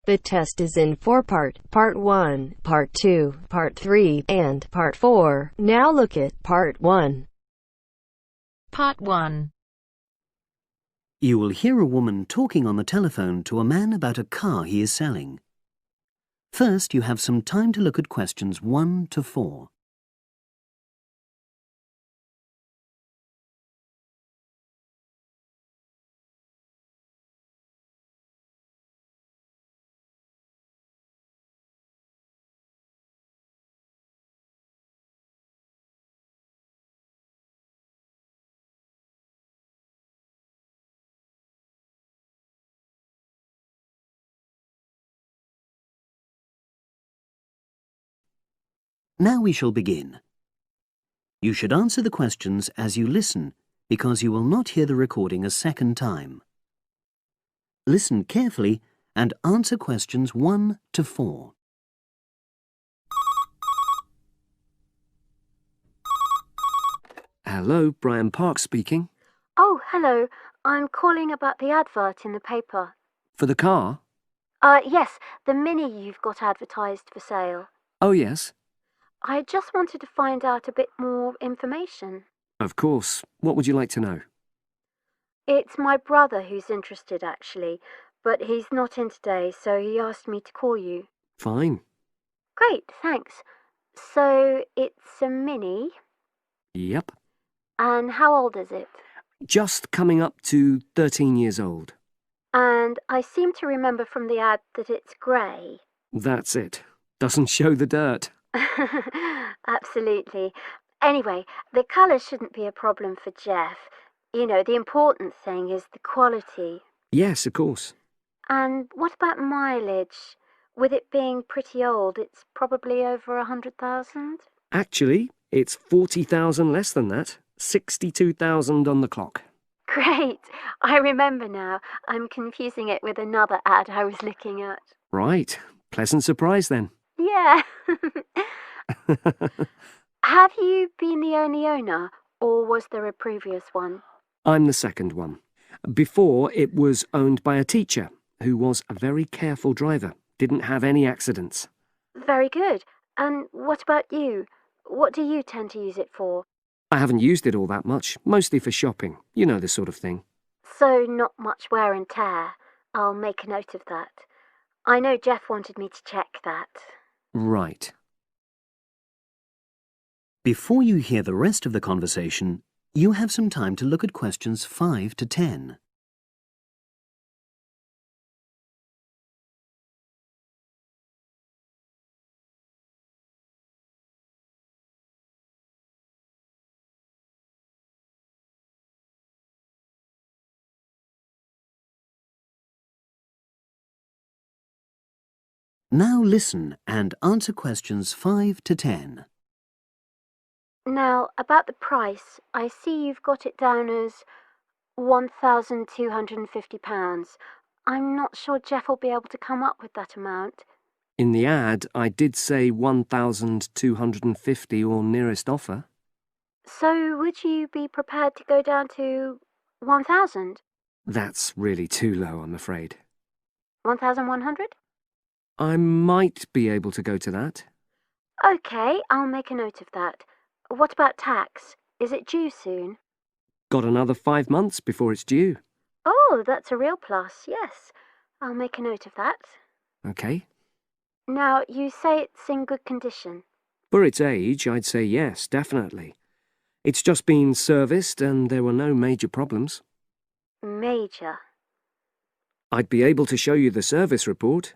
The test is in four-part, Part 1, Part 2, Part 3, and Part 4. Now look at Part 1. Part 1. You will hear a woman talking on the telephone to a man about a car he is selling. First, you have some time to look at questions 1 to 4. Now we shall begin. You should answer the questions as you listen, because you will not hear the recording a second time. Listen carefully and answer questions 1 to 4. Hello, Brian Park speaking. Oh, hello. I'm calling about the advert in the paper. For the car? Yes, the Mini you've got advertised for sale. Oh, yes. I just wanted to find out a bit more information. Of course. What would you like to know? It's my brother who's interested, actually, but he's not in today, so he asked me to call you. Fine. Great, thanks. So, it's a Mini, Yep. and how old is it? Just coming up to 13 years old. And I seem to remember from the ad that it's grey. That's it. Doesn't show the dirt. Absolutely. Anyway, the colour shouldn't be a problem for Jeff. You know, the important thing is the quality. Yes, of course. And what about mileage? With it being pretty old, it's probably over 100,000? Actually, it's 40,000 less than that. 62,000 on the clock. Great! I remember now. I'm confusing it with another ad I was looking at. Right. Pleasant surprise then. Yeah. Have you been the only owner, or was there a previous one? I'm the second one. Before, it was owned by a teacher who was a very careful driver. Didn't have any accidents. Very good. And what about you? What do you tend to use it for? I haven't used it all that much, mostly for shopping. You know the sort of thing. So not much wear and tear. I'll make a note of that. I know Jeff wanted me to check that. Right. Before you hear the rest of the conversation, you have some time to look at questions 5 to 10. Now listen and answer questions 5 to 10. Now, about the price, I see you've got it down as £1,250. I'm not sure Jeff will be able to come up with that amount. In the ad, I did say 1,250 or nearest offer. So would you be prepared to go down to 1,000? That's really too low, I'm afraid. 1,100? I might be able to go to that. OK, I'll make a note of that. What about tax? Is it due soon? Got another 5 months before it's due. Oh, that's a real plus, yes. I'll make a note of that. OK. Now, you say it's in good condition. For its age, I'd say yes, definitely. It's just been serviced and there were no major problems. Major. I'd be able to show you the service report.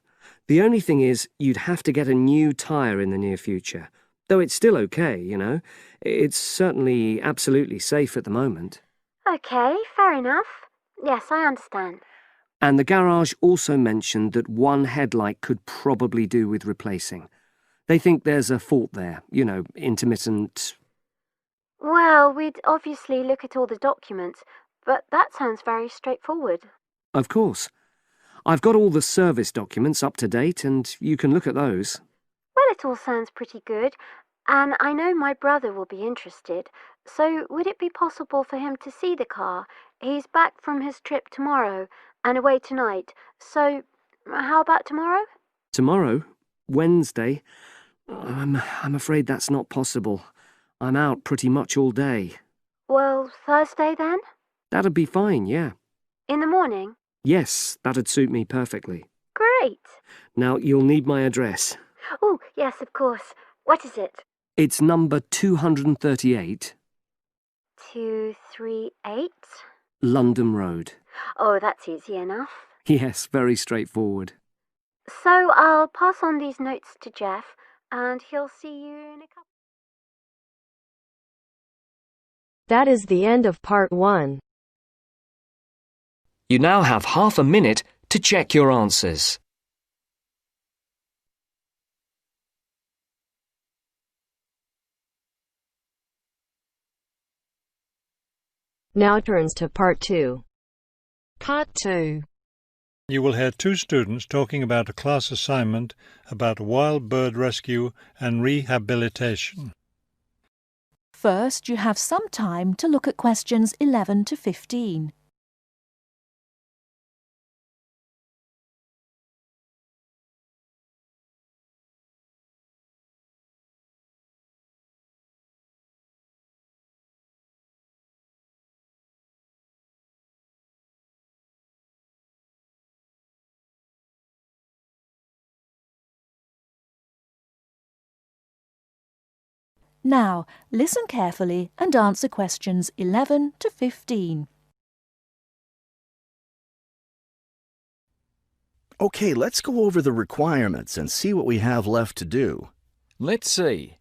The only thing is, you'd have to get a new tyre in the near future. Though it's still okay, you know. It's certainly absolutely safe at the moment. OK, fair enough. Yes, I understand. And the garage also mentioned that one headlight could probably do with replacing. They think there's a fault there, you know, intermittent. Well, we'd obviously look at all the documents, but that sounds very straightforward. Of course. I've got all the service documents up to date and you can look at those. Well, it all sounds pretty good, and I know my brother will be interested, so would it be possible for him to see the car? He's back from his trip tomorrow and away tonight, so How about tomorrow? Tomorrow? Wednesday? I'm afraid that's not possible. I'm out pretty much all day. Well, Thursday then? That'd be fine, yeah. In the morning? Yes, that'd suit me perfectly. Great. Now, you'll need my address. Oh, yes, of course. What is it? It's number 238, 238? London Road. Oh, that's easy enough. Yes, very straightforward. So I'll pass on these notes to Jeff, and he'll see you in a couple. That is the end of part 1. You now have half a minute to check your answers. Now turns to part 2. Part 2. You will hear two students talking about a class assignment about wild bird rescue and rehabilitation. First, you have some time to look at questions 11 to 15. Now, listen carefully and answer questions 11 to 15. Okay, let's go over the requirements and see what we have left to do. Let's see.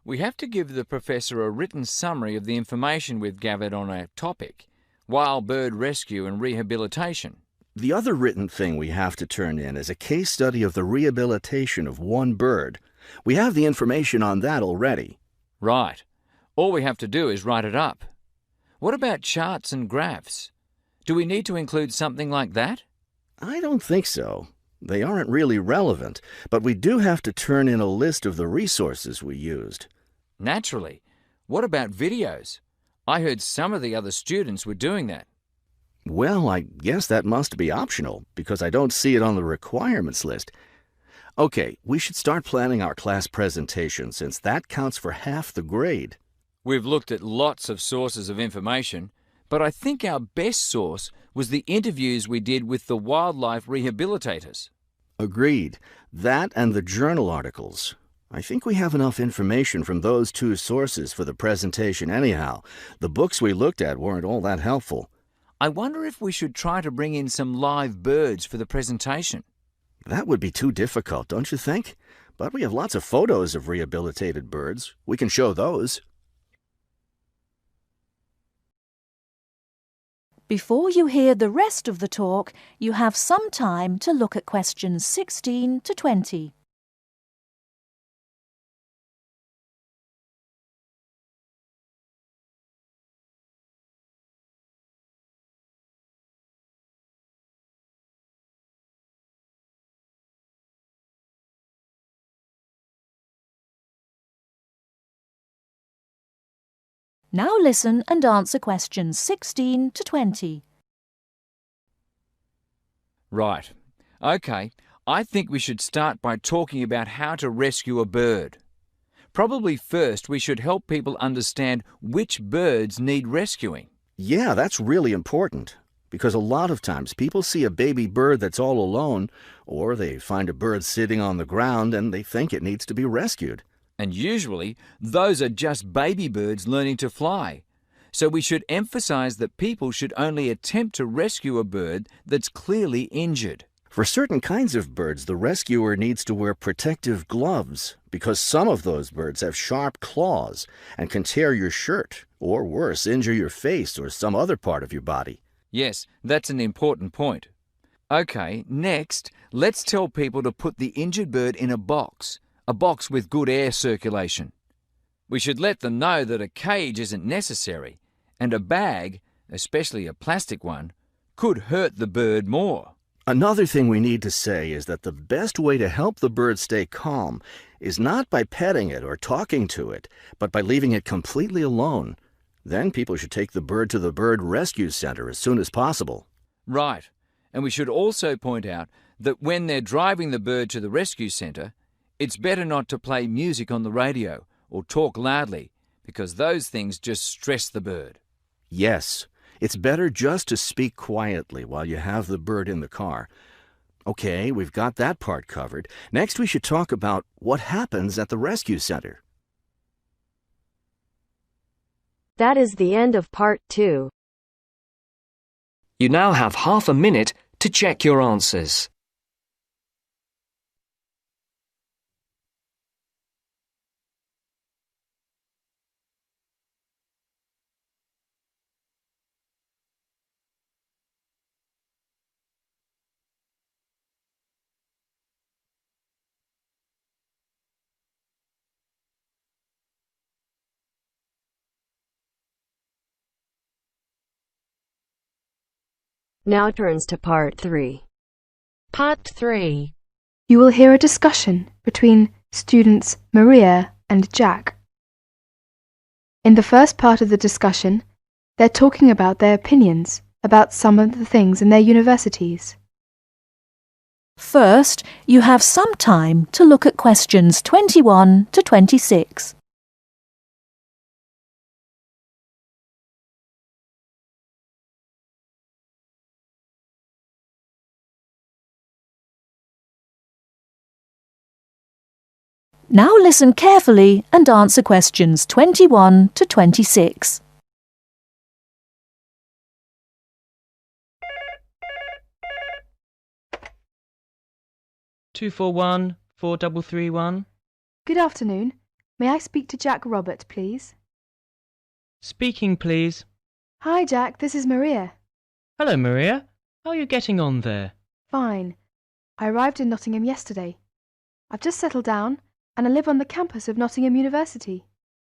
We have to give the professor a written summary of the information we've gathered on our topic, wild bird rescue and rehabilitation. The other written thing we have to turn in is a case study of the rehabilitation of one bird. We have the information on that already. Right. All we have to do is write it up. What about charts and graphs? Do we need to include something like that? I don't think so. They aren't really relevant, but we do have to turn in a list of the resources we used. Naturally. What about videos? I heard some of the other students were doing that. Well, I guess that must be optional, because I don't see it on the requirements list. Okay, we should start planning our class presentation, since that counts for half the grade. We've looked at lots of sources of information, but I think our best source was the interviews we did with the wildlife rehabilitators. Agreed. That and the journal articles. I think we have enough information from those two sources for the presentation anyhow. The books we looked at weren't all that helpful. I wonder if we should try to bring in some live birds for the presentation. That would be too difficult, don't you think? But we have lots of photos of rehabilitated birds. We can show those. Before you hear the rest of the talk, you have some time to look at questions 16 to 20. Now listen and answer questions 16 to 20. Right. Okay. I think we should start by talking about how to rescue a bird. Probably first we should help people understand which birds need rescuing. Yeah, that's really important. Because a lot of times people see a baby bird that's all alone, or they find a bird sitting on the ground and they think it needs to be rescued. And usually, those are just baby birds learning to fly. So we should emphasize that people should only attempt to rescue a bird that's clearly injured. For certain kinds of birds, the rescuer needs to wear protective gloves because some of those birds have sharp claws and can tear your shirt, or worse, injure your face or some other part of your body. Yes, that's an important point. Okay, next, let's tell people to put the injured bird in a box with good air circulation. We should let them know that a cage isn't necessary, and a bag, especially a plastic one, could hurt the bird more. Another thing we need to say is that the best way to help the bird stay calm is not by petting it or talking to it, but by leaving it completely alone. Then people should take the bird to the bird rescue center as soon as possible. Right, and we should also point out that when they're driving the bird to the rescue centre, it's better not to play music on the radio or talk loudly, because those things just stress the bird. Yes, it's better just to speak quietly while you have the bird in the car. Okay, we've got that part covered. Next, we should talk about what happens at the rescue center. That is the end of part 2. You now have half a minute to check your answers. Now turns to part 3. Part 3. You will hear a discussion between students Maria and Jack. In the first part of the discussion, they're talking about their opinions about some of the things in their universities. First, you have some time to look at questions 21 to 26. Now listen carefully and answer questions 21 to 26. Two four one 4331. Good afternoon. May I speak to Jack Robert, please? Speaking, please. Hi, Jack. This is Maria. Hello, Maria. How are you getting on there? Fine. I arrived in Nottingham yesterday. I've just settled down, and I live on the campus of Nottingham University.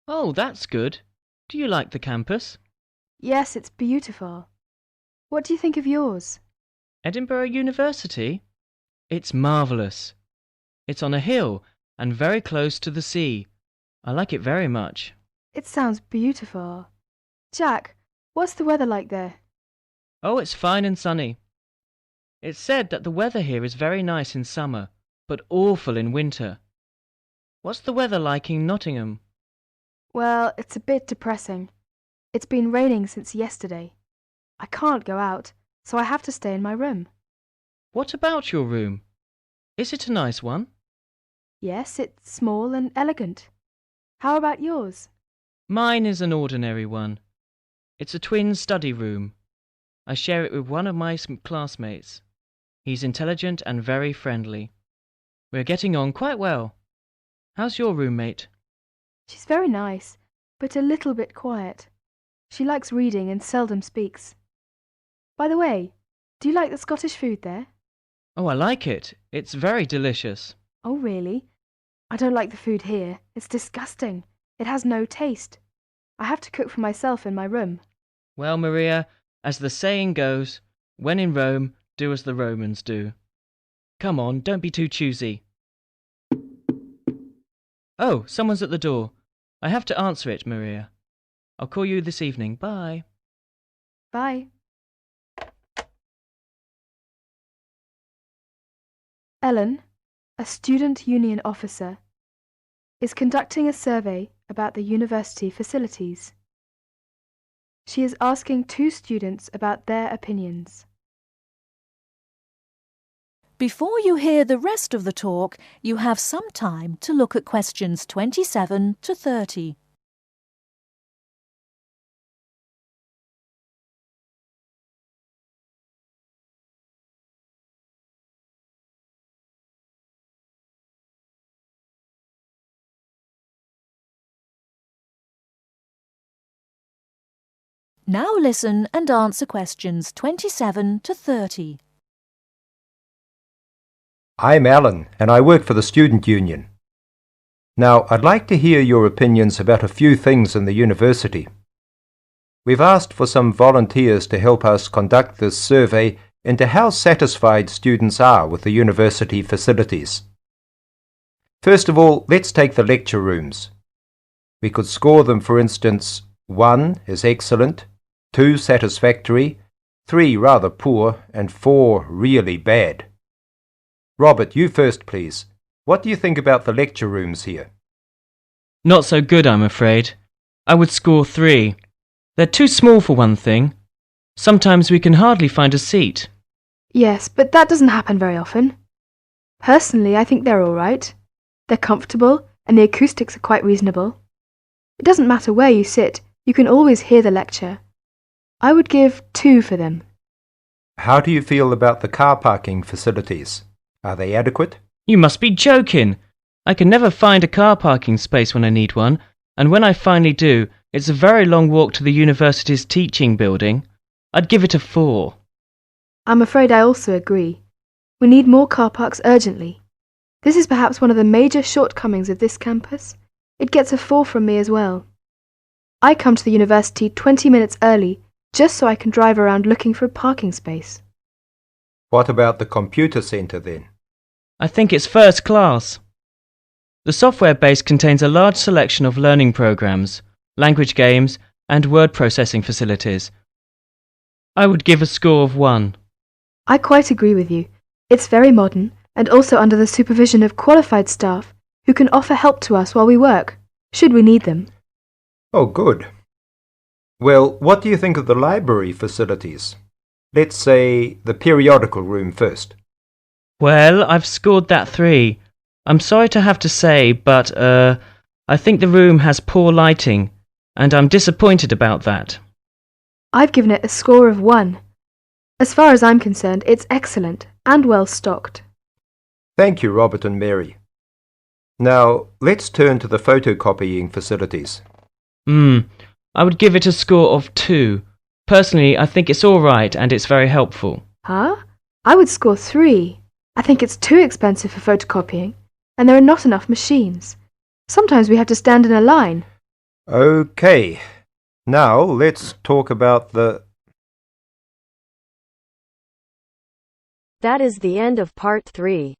Oh, that's good. Do you like the campus? Yes, it's beautiful. What do you think of yours? Edinburgh University? It's marvellous. It's on a hill and very close to the sea. I like it very much. It sounds beautiful. Jack, what's the weather like there? Oh, it's fine and sunny. It's said that the weather here is very nice in summer, but awful in winter. What's the weather like in Nottingham? Well, it's a bit depressing. It's been raining since yesterday. I can't go out, so I have to stay in my room. What about your room? Is it a nice one? Yes, it's small and elegant. How about yours? Mine is an ordinary one. It's a twin study room. I share it with one of my classmates. He's intelligent and very friendly. We're getting on quite well. How's your roommate? She's very nice, but a little bit quiet. She likes reading and seldom speaks. By the way, do you like the Scottish food there? Oh, I like it. It's very delicious. Oh, really? I don't like the food here. It's disgusting. It has no taste. I have to cook for myself in my room. Well, Maria, as the saying goes, when in Rome, do as the Romans do. Come on, don't be too choosy. Oh, someone's at the door. I have to answer it, Maria. I'll call you this evening. Bye. Bye. Ellen, a student union officer, is conducting a survey about the university facilities. She is asking 2 students about their opinions. Before you hear the rest of the talk, you have some time to look at questions 27 to 30. Now listen and answer questions 27 to 30. I'm Alan, and I work for the Student Union. Now, I'd like to hear your opinions about a few things in the university. We've asked for some volunteers to help us conduct this survey into how satisfied students are with the university facilities. First of all, let's take the lecture rooms. We could score them, for instance, 1 is excellent, 2 satisfactory, 3 rather poor, and 4 really bad. Robert, you first, please. What do you think about the lecture rooms here? Not so good, I'm afraid. I would score 3. They're too small for one thing. Sometimes we can hardly find a seat. Yes, but that doesn't happen very often. Personally, I think they're all right. They're comfortable, and the acoustics are quite reasonable. It doesn't matter where you sit, you can always hear the lecture. I would give 2 for them. How do you feel about the car parking facilities? Are they adequate? You must be joking! I can never find a car parking space when I need one, and when I finally do, it's a very long walk to the university's teaching building. I'd give it a 4. I'm afraid I also agree. We need more car parks urgently. This is perhaps one of the major shortcomings of this campus. It gets a 4 from me as well. I come to the university 20 minutes early just so I can drive around looking for a parking space. What about the computer centre then? I think it's first class. The software base contains a large selection of learning programs, language games, and word processing facilities. I would give a score of 1. I quite agree with you. It's very modern and also under the supervision of qualified staff who can offer help to us while we work, should we need them. Oh, good. Well, what do you think of the library facilities? Let's say the periodical room first. Well, I've scored that 3. I'm sorry to have to say, but, I think the room has poor lighting, and I'm disappointed about that. I've given it a score of 1. As far as I'm concerned, it's excellent and well stocked. Thank you, Robert and Mary. Now, let's turn to the photocopying facilities. I would give it a score of 2. Personally, I think it's all right and it's very helpful. Huh? I would score 3. I think it's too expensive for photocopying, and there are not enough machines. Sometimes we have to stand in a line. Okay. Now, let's talk about the... That is the end of part 3.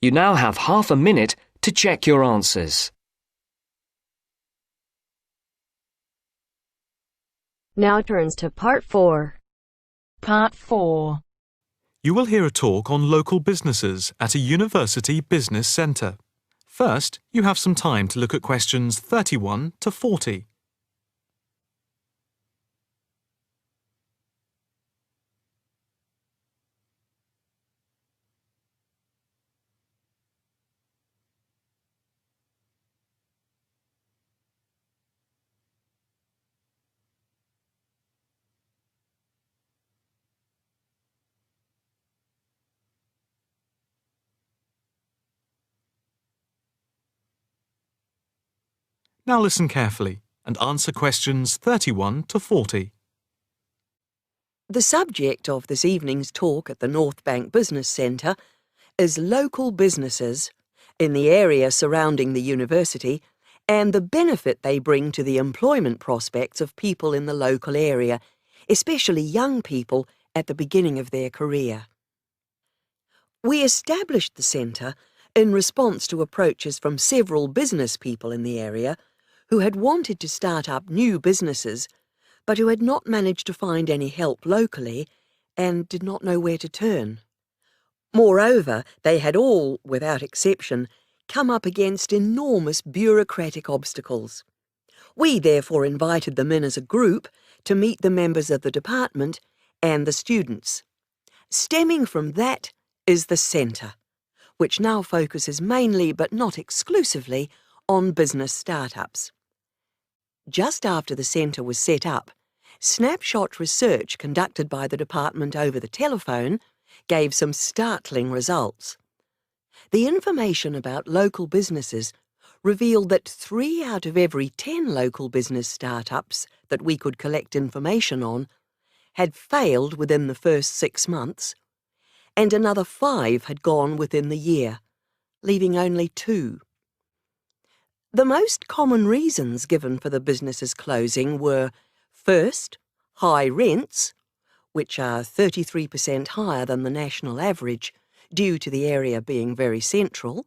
You now have half a minute to check your answers. Now turns to part 4. Part 4. You will hear a talk on local businesses at a university business centre. First, you have some time to look at questions 31 to 40. Now listen carefully and answer questions 31 to 40. The subject of this evening's talk at the North Bank Business Centre is local businesses in the area surrounding the university and the benefit they bring to the employment prospects of people in the local area, especially young people at the beginning of their career. We established the centre in response to approaches from several business people in the area who had wanted to start up new businesses but who had not managed to find any help locally and did not know where to turn. Moreover, they had all, without exception, come up against enormous bureaucratic obstacles. We therefore invited them in as a group to meet the members of the department and the students. Stemming from that is the centre, which now focuses mainly but not exclusively on business startups. Just after the centre was set up, snapshot research conducted by the department over the telephone gave some startling results. The information about local businesses revealed that 3 out of every 10 local business startups that we could collect information on had failed within the first 6 months, and another 5 had gone within the year, leaving only 2. The most common reasons given for the business's closing were, first, high rents, which are 33% higher than the national average due to the area being very central.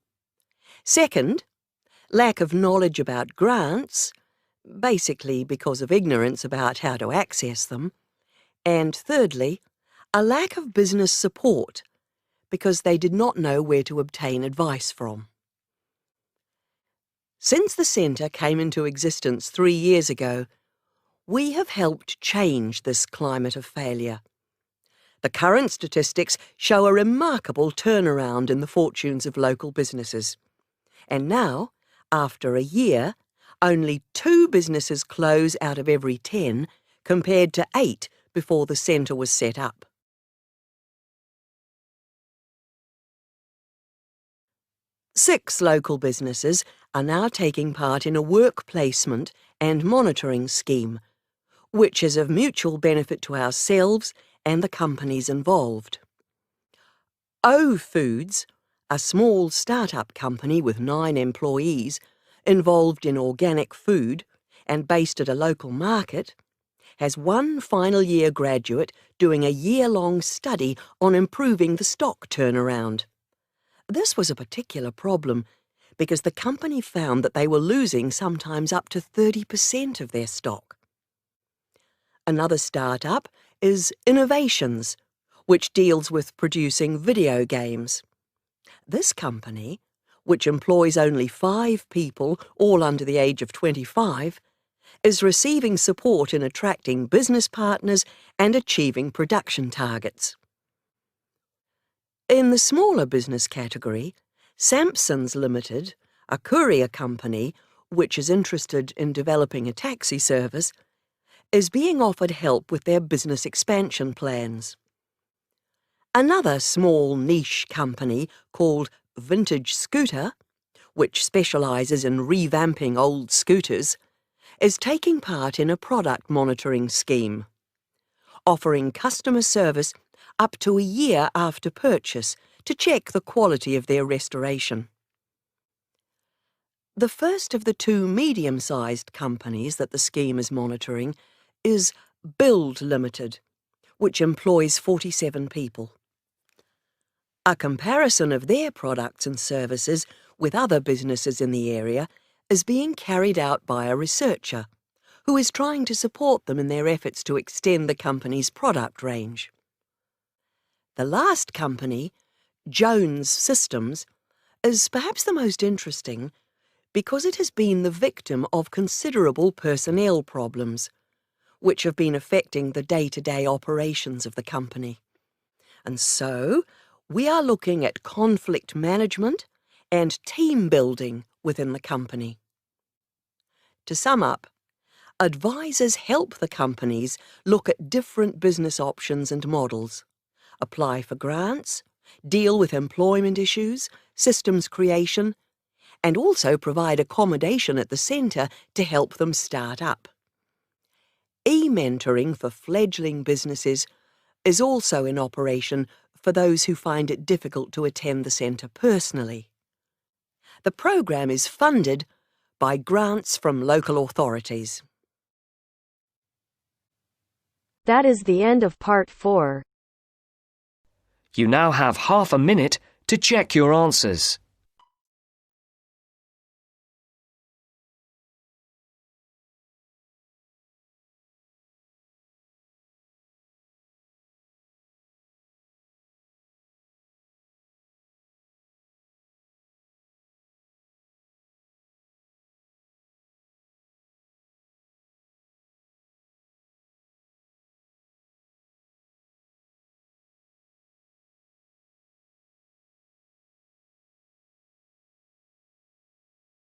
Second, lack of knowledge about grants, basically because of ignorance about how to access them. And thirdly, a lack of business support, because they did not know where to obtain advice from. Since the centre came into existence 3 years ago, we have helped change this climate of failure. The current statistics show a remarkable turnaround in the fortunes of local businesses. And now, after a year, only 2 businesses close out of every 10, compared to 8 before the centre was set up. Six local businesses are now taking part in a work placement and monitoring scheme, which is of mutual benefit to ourselves and the companies involved. O Foods, a small start-up company with 9 employees involved in organic food and based at a local market, has 1 final year graduate doing a year-long study on improving the stock turnaround. This was a particular problem because the company found that they were losing sometimes up to 30% of their stock. Another start-up is Innovations, which deals with producing video games. This company, which employs only 5 people, all under the age of 25, is receiving support in attracting business partners and achieving production targets. In the smaller business category, Sampson's Limited, a courier company which is interested in developing a taxi service, is being offered help with their business expansion plans. Another small niche company called Vintage Scooter, which specialises in revamping old scooters, is taking part in a product monitoring scheme, offering customer service up to a year after purchase to check the quality of their restoration. The first of the 2 medium-sized companies that the scheme is monitoring is Build Limited, which employs 47 people. A comparison of their products and services with other businesses in the area is being carried out by a researcher who is trying to support them in their efforts to extend the company's product range. The last company, Jones Systems, is perhaps the most interesting because it has been the victim of considerable personnel problems, which have been affecting the day-to-day operations of the company. And so, we are looking at conflict management and team building within the company. To sum up, advisors help the companies look at different business options and models, apply for grants, deal with employment issues, systems creation, and also provide accommodation at the centre to help them start up. E-mentoring for fledgling businesses is also in operation for those who find it difficult to attend the centre personally. The programme is funded by grants from local authorities. That is the end of part 4. You now have half a minute to check your answers.